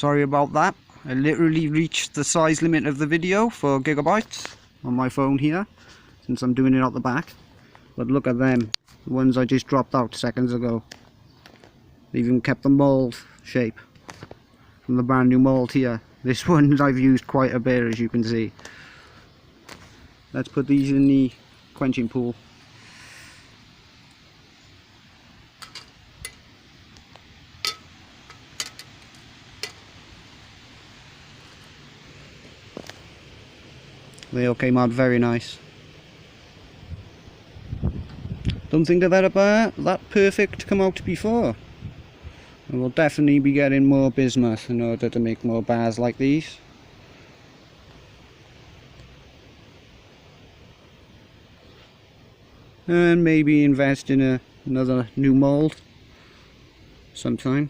Sorry about that. I literally reached the size limit of the video for gigabytes on my phone here, since I'm doing it out the back. But look at them, the ones I just dropped out seconds ago. They've even kept the mould shape from the brand new mould here. This one I've used quite a bit, as you can see. Let's put these in the quenching pool. They all came out very nice. Don't think I've had a bar that perfect come out before. I will definitely be getting more bismuth in order to make more bars like these. And maybe invest in another new mould sometime.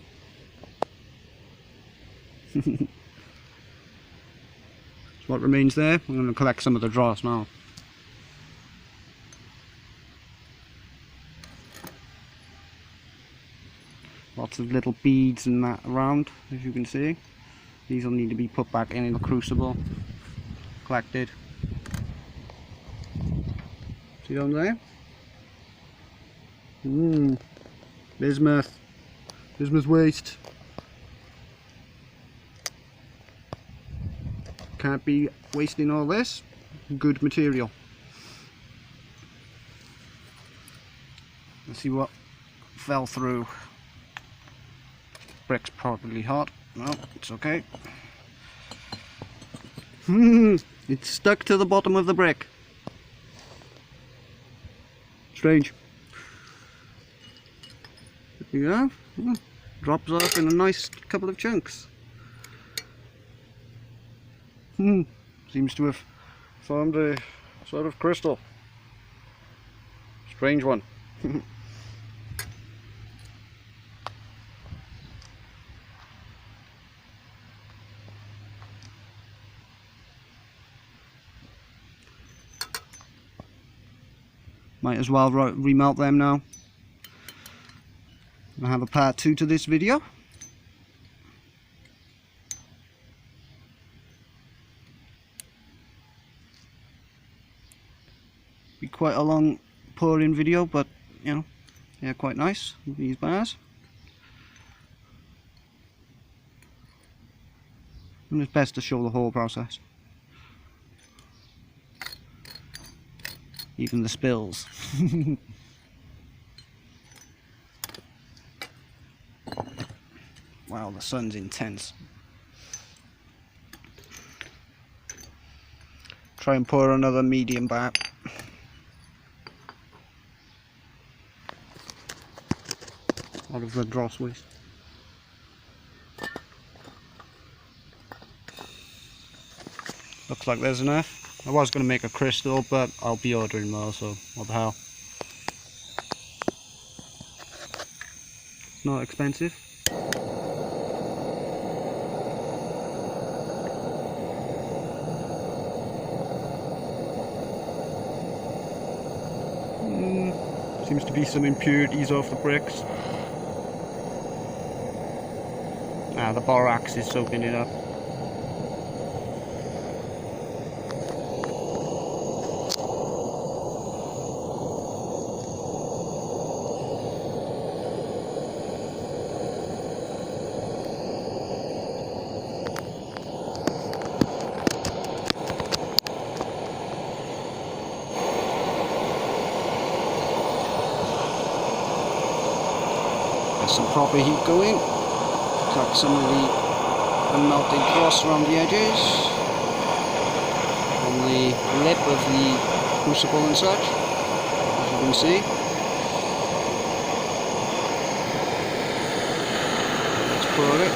What remains there. I'm going to collect some of the dross now. Lots of little beads and that around, as you can see. These will need to be put back in the crucible, collected. See down there? Bismuth. Bismuth waste. Can't be wasting all this good material. Let's see what fell through. Brick's probably hot. No, it's okay. It's stuck to the bottom of the brick. Strange. There you go. Drops off in a nice couple of chunks. Seems to have formed a sort of crystal. Strange one. Might as well remelt them now. I have a part 2 to this video. Be quite a long pouring video, but you know, they're quite nice, these bars. And it's best to show the whole process. Even the spills. Wow, the sun's intense. Try and pour another medium bar. Out of the dross waste. Looks like there's enough. I was going to make a crystal, but I'll be ordering more, so what the hell. Not expensive. Seems to be some impurities off the bricks. Ah, the borax is soaking it up. Some proper heat going, crack some of the unmelted dross around the edges, on the lip of the crucible and such, as you can see. Let's pour it.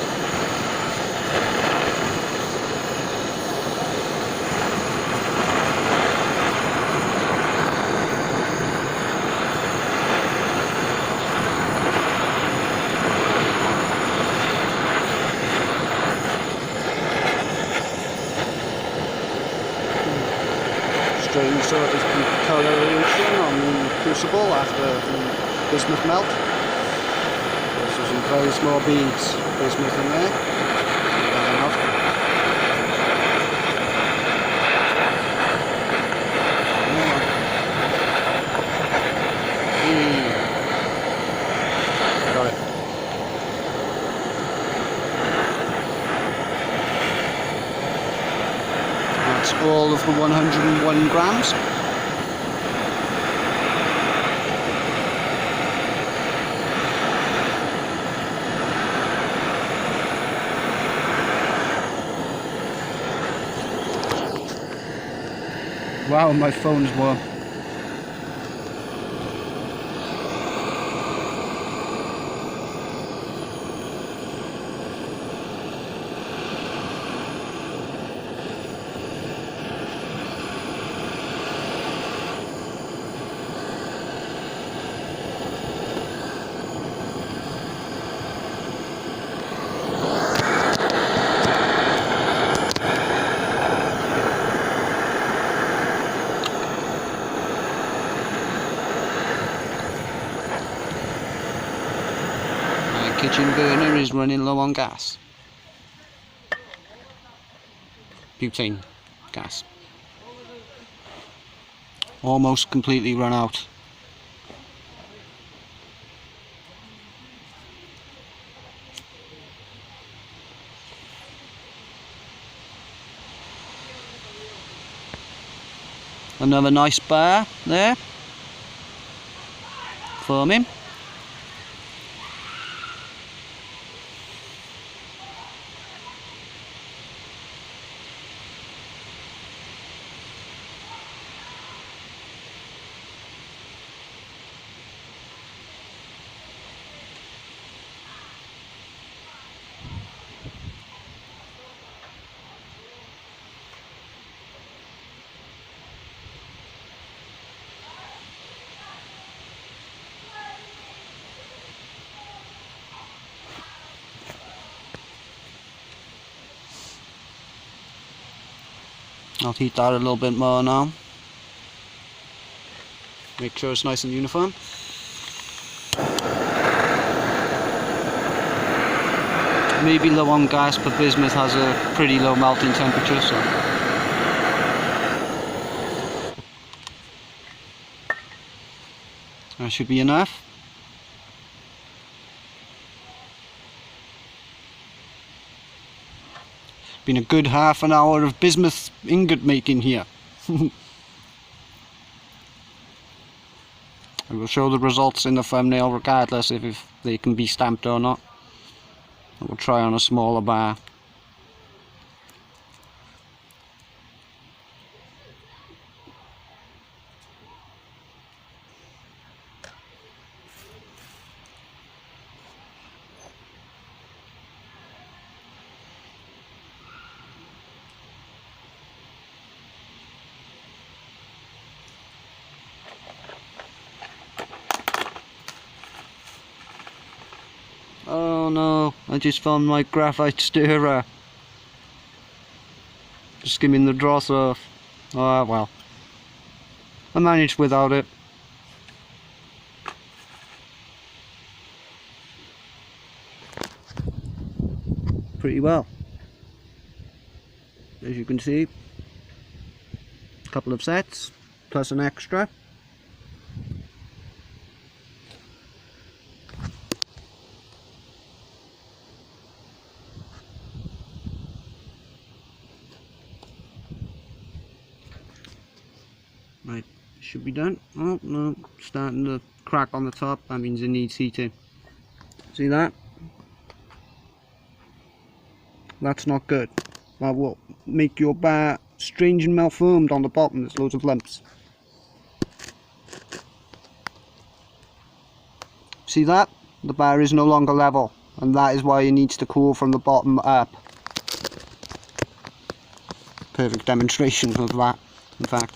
Strange sort of coloration on the crucible after the bismuth melt. There's some very small beads of bismuth in there. that's all of the 101 grams. Wow, my phone's warm. Kitchen burner is running low on gas. Butane gas. Almost completely run out. Another nice bar there. Forming. I'll heat that a little bit more now. Make sure it's nice and uniform. Maybe low on gas, but bismuth has a pretty low melting temperature, so that should be enough. Been a good half an hour of bismuth ingot making here. I will show the results in the thumbnail regardless if they can be stamped or not. I will try on a smaller bar. Oh no, I just found my graphite stirrer. Just skimming the dross off. Oh well. I managed without it. Pretty well. As you can see, a couple of sets, plus an extra. Right, should be done. Oh no, starting to crack on the top, that means it needs heating. See that? That's not good. That will make your bar strange and malformed on the bottom. There's loads of lumps. See that? The bar is no longer level, and that is why it needs to cool from the bottom up. Perfect demonstration of that, in fact.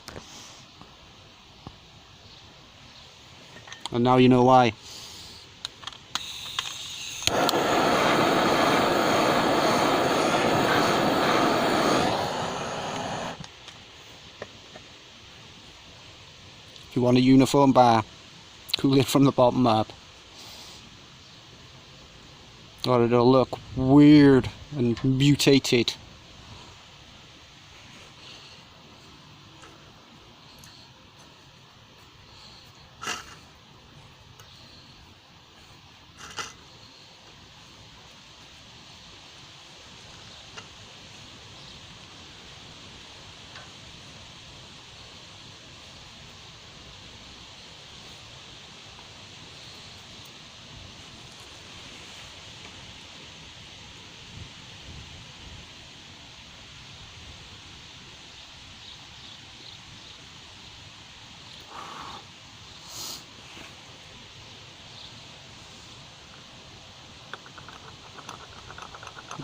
And now you know why. If you want a uniform bar, cool it from the bottom up. Or it'll look weird and mutated.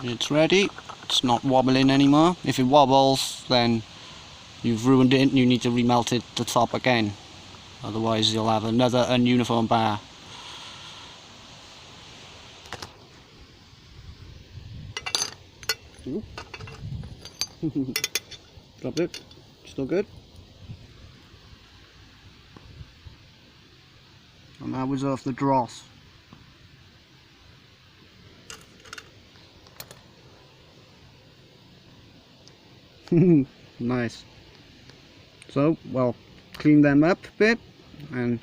It's ready. It's not wobbling anymore. If it wobbles, then you've ruined it and you need to remelt it the top again. Otherwise you'll have another ununiform bar. Dropped it. Still good. And that was off the dross. Nice. So, well, clean them up a bit and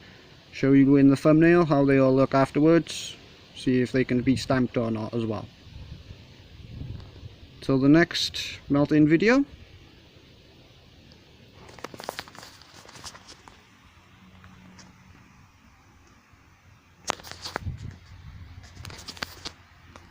show you in the thumbnail how they all look afterwards. See if they can be stamped or not as well. Till the next melting video.